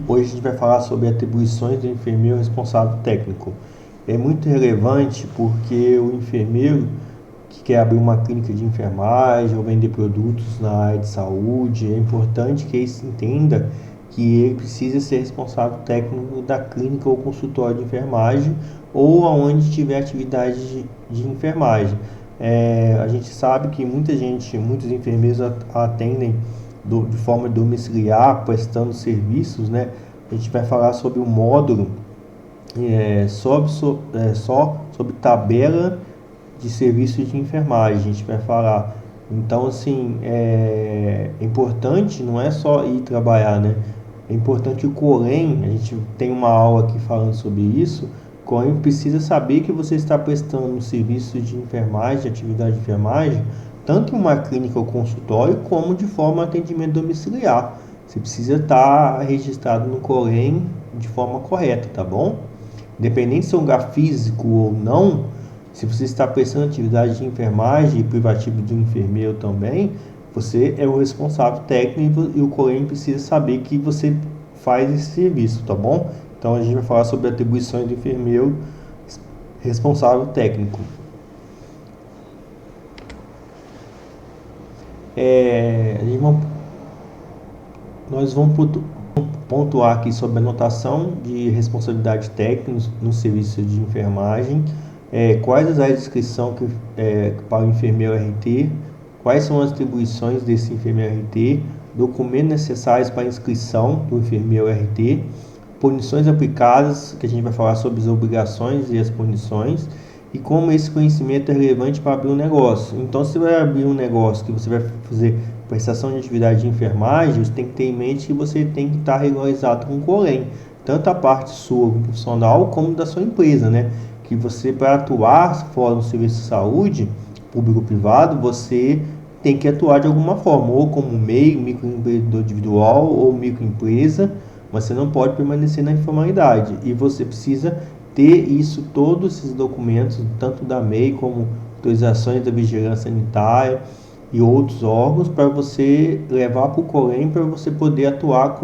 Hoje a gente vai falar sobre atribuições do enfermeiro responsável técnico. É muito relevante porque o enfermeiro que quer abrir uma clínica de enfermagem ou vender produtos na área de saúde, é importante que ele entenda que ele precisa ser responsável técnico da clínica ou consultório de enfermagem ou aonde tiver atividade de enfermagem. A gente sabe que muitos enfermeiros atendem de forma domiciliar, prestando serviços, né? A gente vai falar sobre o módulo, só sobre tabela de serviços de enfermagem, a gente vai falar. Então, assim, é importante, não é só ir trabalhar, né? É importante o Corém, a gente tem uma aula aqui falando sobre isso. O Corém precisa saber que você está prestando um serviço de enfermagem, de atividade de enfermagem, tanto em uma clínica ou consultório, como de forma de atendimento domiciliar. Você precisa estar registrado no Corém de forma correta, tá bom? Independente se é um lugar físico ou não, se você está prestando atividade de enfermagem e privativo do enfermeiro também, você é o responsável técnico e o Corém precisa saber que você faz esse serviço, tá bom? Então a gente vai falar sobre atribuições do enfermeiro responsável técnico. Nós vamos pontuar aqui sobre a anotação de responsabilidade técnica no serviço de enfermagem, quais as áreas de inscrição para o enfermeiro RT, quais são as atribuições desse enfermeiro RT, documentos necessários para a inscrição do enfermeiro RT, punições aplicadas, que a gente vai falar sobre as obrigações e as punições, e como esse conhecimento é relevante para abrir um negócio. Então, se você vai abrir um negócio que você vai fazer prestação de atividade de enfermagem, você tem que ter em mente que você tem que estar regularizado com o Corém, tanto a parte sua profissional como da sua empresa, né? Que você, para atuar fora do serviço de saúde, público ou privado, você tem que atuar de alguma forma, ou como MEI, microempreendedor individual ou microempresa, mas você não pode permanecer na informalidade. E você precisa ter todos esses documentos, tanto da MEI como autorizações da vigilância sanitária e outros órgãos, para você levar para o Corém para você poder atuar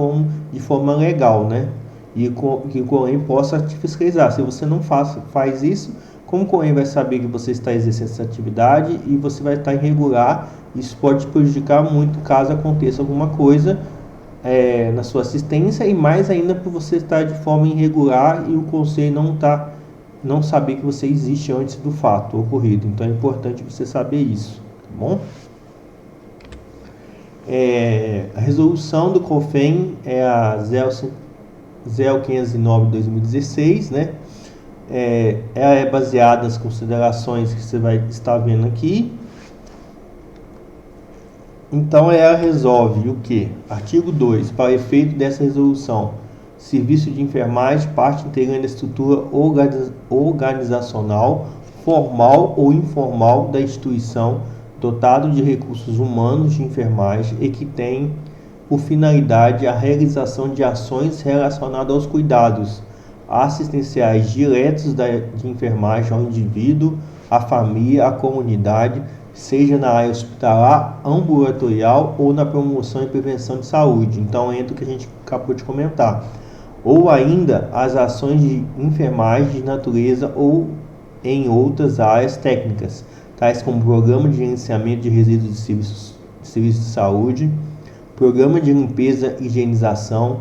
de forma legal, né? E que o Corém possa te fiscalizar. Se você não faz isso, como o Corém vai saber que você está exercendo essa atividade e você vai estar irregular? Isso pode te prejudicar muito caso aconteça alguma coisa na sua assistência, e mais ainda por você estar de forma irregular e o conselho não saber que você existe antes do fato ocorrido. Então é importante você saber isso, tá bom? A resolução do COFEN é a 0509 de 2016, né? Ela é baseada nas considerações que você vai estar vendo aqui. Então ela resolve o que? Artigo 2. Para efeito dessa resolução, serviço de enfermagem, parte integrante da estrutura organizacional, formal ou informal da instituição, dotado de recursos humanos de enfermagem e que tem por finalidade a realização de ações relacionadas aos cuidados assistenciais diretos de enfermagem ao indivíduo, à família, à comunidade, seja na área hospitalar, ambulatorial ou na promoção e prevenção de saúde. Então entra o que a gente acabou de comentar. Ou ainda as ações de enfermagem de natureza ou em outras áreas técnicas, tais como programa de gerenciamento de resíduos de serviços de saúde, programa de limpeza e higienização.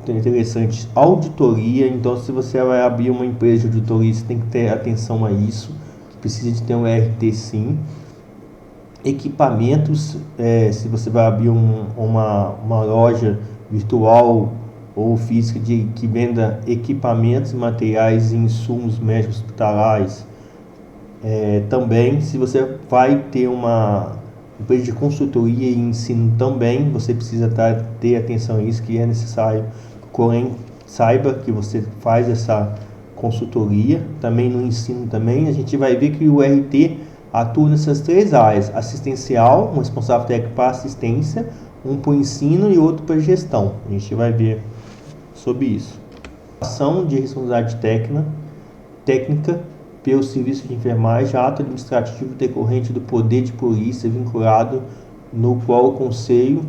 Então, interessante, auditoria. Então, se você vai abrir uma empresa de auditoria, você tem que ter atenção a isso, precisa de ter um RT sim. Equipamentos, se você vai abrir uma loja virtual ou física que venda equipamentos, materiais e insumos médicos hospitalares. Também, se você vai ter uma empresa de consultoria e ensino também, você precisa ter atenção a isso, que é necessário que o Corém saiba que você faz essa consultoria. Também no ensino também, a gente vai ver que o RT atua nessas três áreas: assistencial, um responsável técnico para assistência, um para o ensino e outro para gestão. A gente vai ver sobre isso. Ação de responsabilidade técnica pelo serviço de enfermagem, ato administrativo decorrente do poder de polícia vinculado, no qual o Conselho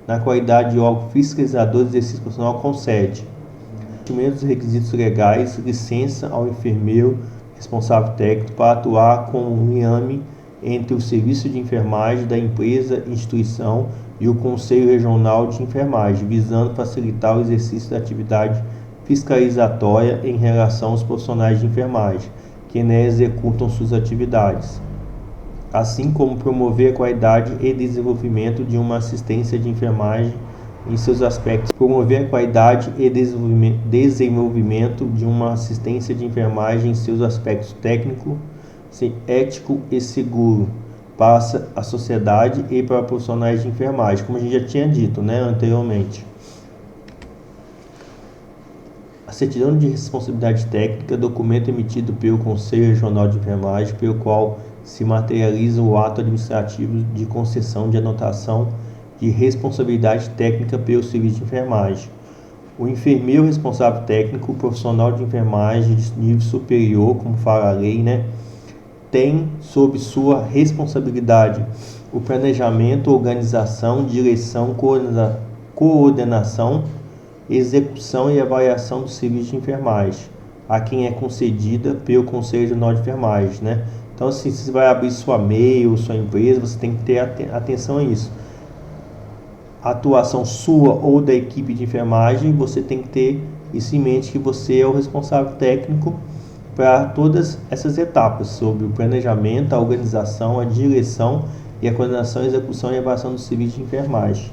na qualidade de órgão fiscalizador do exercício profissional concede os requisitos legais, licença ao enfermeiro responsável técnico para atuar como um liame entre o serviço de enfermagem da empresa, instituição e o Conselho Regional de Enfermagem, visando facilitar o exercício da atividade fiscalizatória em relação aos profissionais de enfermagem que executam suas atividades, assim como promover a qualidade e desenvolvimento de uma assistência de enfermagem em seus aspectos, promover a qualidade e desenvolvimento de uma assistência de enfermagem em seus aspectos técnico, ético e seguro para a sociedade e para profissionais de enfermagem, como a gente já tinha dito, anteriormente. A certidão de responsabilidade técnica, documento emitido pelo Conselho Regional de Enfermagem, pelo qual se materializa o ato administrativo de concessão de anotação de responsabilidade técnica pelo serviço de enfermagem. O enfermeiro responsável técnico, profissional de enfermagem de nível superior, como fala a lei, tem sob sua responsabilidade o planejamento, organização, direção, coordenação, execução e avaliação do serviço de enfermagem, a quem é concedida pelo Conselho Regional de Enfermagem, Então, assim, se você vai abrir sua MEI ou sua empresa, você tem que ter atenção a isso. A atuação sua ou da equipe de enfermagem, você tem que ter isso em mente, que você é o responsável técnico para todas essas etapas, sobre o planejamento, a organização, a direção e a coordenação, execução e avaliação do serviço de enfermagem.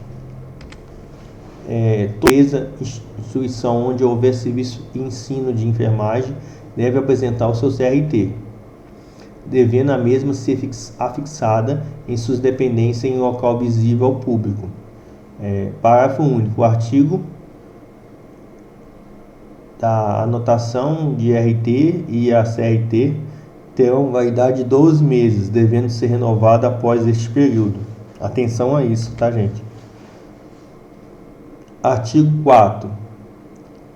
Toda instituição onde houver serviço e ensino de enfermagem deve apresentar o seu CRT, devendo a mesma ser afixada em suas dependências em local visível ao público. Parágrafo único. O artigo da anotação de RT e a CRT terão validade de 12 meses, devendo ser renovada após este período. Atenção a isso, tá, gente? Artigo 4.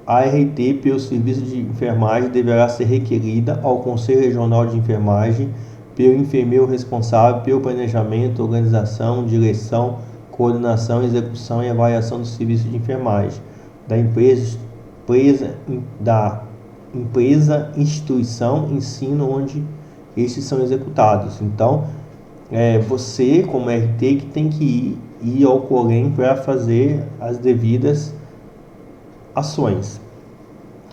A RT pelo serviço de enfermagem deverá ser requerida ao Conselho Regional de Enfermagem pelo enfermeiro responsável pelo planejamento, organização, direção, coordenação, execução e avaliação do serviço de enfermagem da empresa, instituição, ensino onde estes são executados. Então, você, como RT, que tem que ir ao COREM para fazer as devidas ações.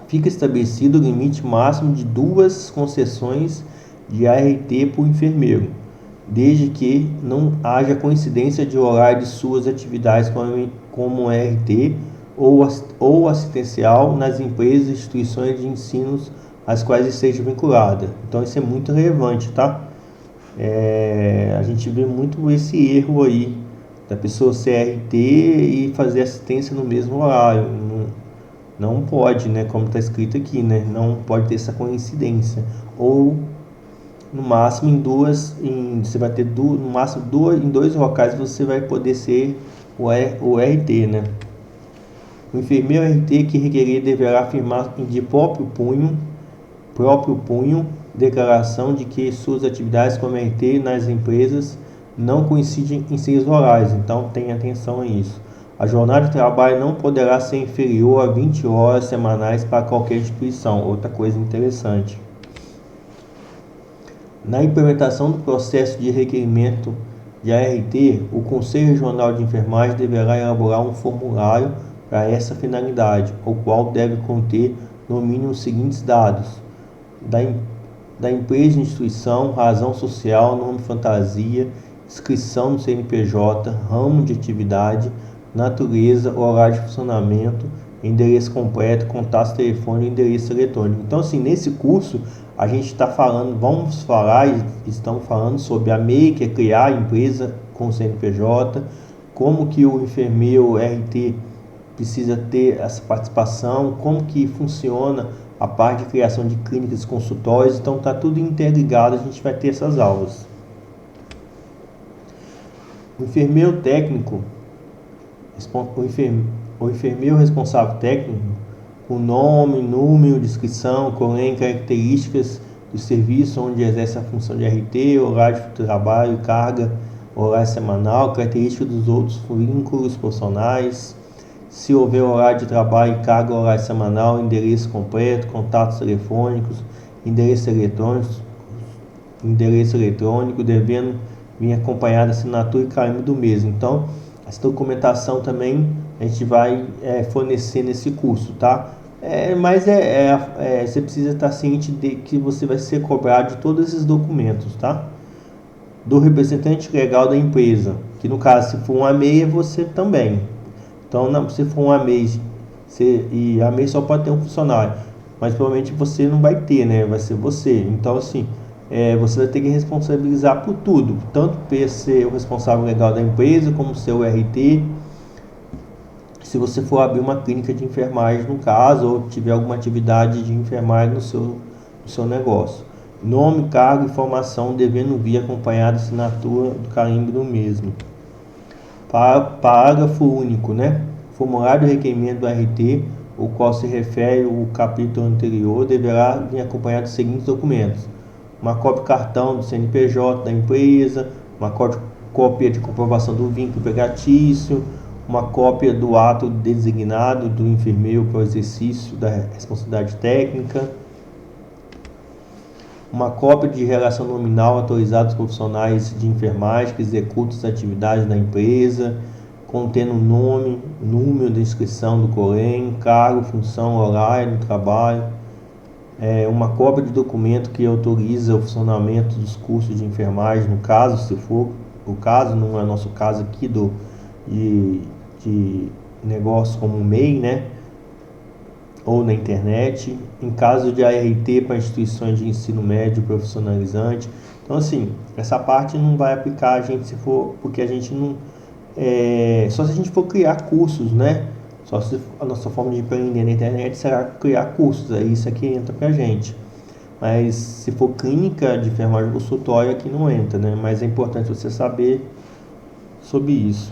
Fica estabelecido o limite máximo de 2 concessões de ART por enfermeiro, desde que não haja coincidência de horário de suas atividades como RT ou assistencial nas empresas e instituições de ensino às quais esteja vinculada. Então isso é muito relevante, tá? A gente vê muito esse erro aí da pessoa ser RT e fazer assistência no mesmo horário. Não pode, como está escrito aqui, não pode ter essa coincidência. Ou no máximo você vai ter no máximo em 2 locais você vai poder ser o RT, O enfermeiro RT que requerer deverá afirmar de próprio punho declaração de que suas atividades como RT nas empresas não coincidem em seus horários. Então tenha atenção a isso. A jornada de trabalho não poderá ser inferior a 20 horas semanais para qualquer instituição. Outra coisa interessante. Na implementação do processo de requerimento de ART, o Conselho Regional de Enfermagem deverá elaborar um formulário para essa finalidade, o qual deve conter no mínimo os seguintes dados: da empresa e instituição, razão social, nome fantasia, inscrição no CNPJ, ramo de atividade, natureza, horário de funcionamento, endereço completo, contato telefônico e endereço eletrônico. Então, assim, nesse curso a gente está falando, estamos falando sobre a MEI, que é criar a empresa com o CNPJ, como que o enfermeiro RT precisa ter essa participação, como que funciona a parte de criação de clínicas e consultórios. Então está tudo interligado, a gente vai ter essas aulas. O enfermeiro técnico, o enfermeiro responsável técnico, com nome, número, descrição, COREM, características do serviço onde exerce a função de RT, horário de trabalho, carga horário semanal, características dos outros vínculos profissionais, se houver horário de trabalho e carga horária semanal, endereço completo, contatos telefônicos, endereço eletrônico, devendo vir acompanhado assinatura e carimbo do mesmo. Então, essa documentação também a gente vai fornecer nesse curso, tá? Mas você precisa estar ciente de que você vai ser cobrado de todos esses documentos, tá? Do representante legal da empresa, que no caso, se for um AMEI, é você também. Então, se for um AMEI, e AMEI só pode ter um funcionário, mas provavelmente você não vai ter, né? Vai ser você. Então, assim, você vai ter que responsabilizar por tudo, tanto por ser o responsável legal da empresa, como seu RT, se você for abrir uma clínica de enfermagem no caso, ou tiver alguma atividade de enfermagem no seu negócio. Nome, cargo e formação devendo vir acompanhado de assinatura do carimbo do mesmo. Parágrafo único, né? Formulário de requerimento do RT, o qual se refere o capítulo anterior, deverá vir acompanhado dos seguintes documentos: uma cópia do cartão do CNPJ da empresa, uma cópia de comprovação do vínculo empregatício, uma cópia do ato designado do enfermeiro para o exercício da responsabilidade técnica, uma cópia de relação nominal autorizada dos profissionais de enfermagem que executam as atividades da empresa, contendo nome, número de inscrição do COREN, cargo, função, horário do trabalho, uma cópia de documento que autoriza o funcionamento dos cursos de enfermagem, no caso, se for o caso, não é nosso caso aqui de negócio como o MEI, né? Ou na internet, em caso de ART para instituições de ensino médio profissionalizante. Então, assim, essa parte não vai aplicar a gente se for, porque a gente não, só se a gente for criar cursos, né? Só se a nossa forma de aprender na internet será criar cursos, aí isso aqui entra pra gente. Mas se for clínica de enfermagem consultória, aqui não entra, né? Mas é importante você saber sobre isso.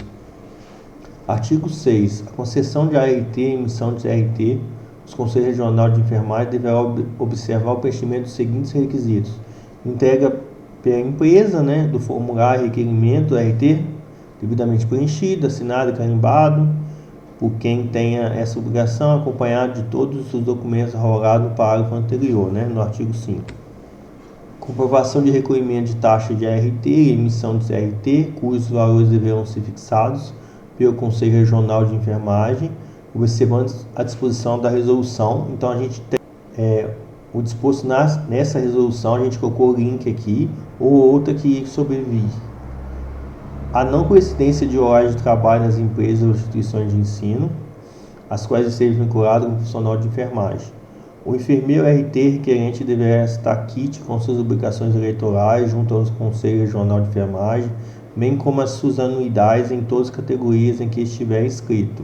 Artigo 6. A concessão de ART e emissão de ART, os Conselhos Regionais de Enfermagem deverão observar o preenchimento dos seguintes requisitos: entrega pela empresa, né, do formulário requerimento do ART, devidamente preenchido, assinado e carimbado por quem tenha essa obrigação, acompanhado de todos os documentos arrogados no parágrafo anterior, né, no artigo 5. Comprovação de recolhimento de taxa de ART e emissão de ART, cujos valores deverão ser fixados pelo Conselho Regional de Enfermagem, observando a disposição da resolução. Então, a gente tem o disposto nessa resolução, a gente colocou o link aqui, ou outra que sobrevive. A não coincidência de horário de trabalho nas empresas ou instituições de ensino, as quais estejam vinculadas com o profissional de enfermagem. O enfermeiro RT requerente deverá estar quite com suas obrigações eleitorais junto ao Conselho Regional de Enfermagem, bem como as suas anuidades em todas as categorias em que estiver inscrito.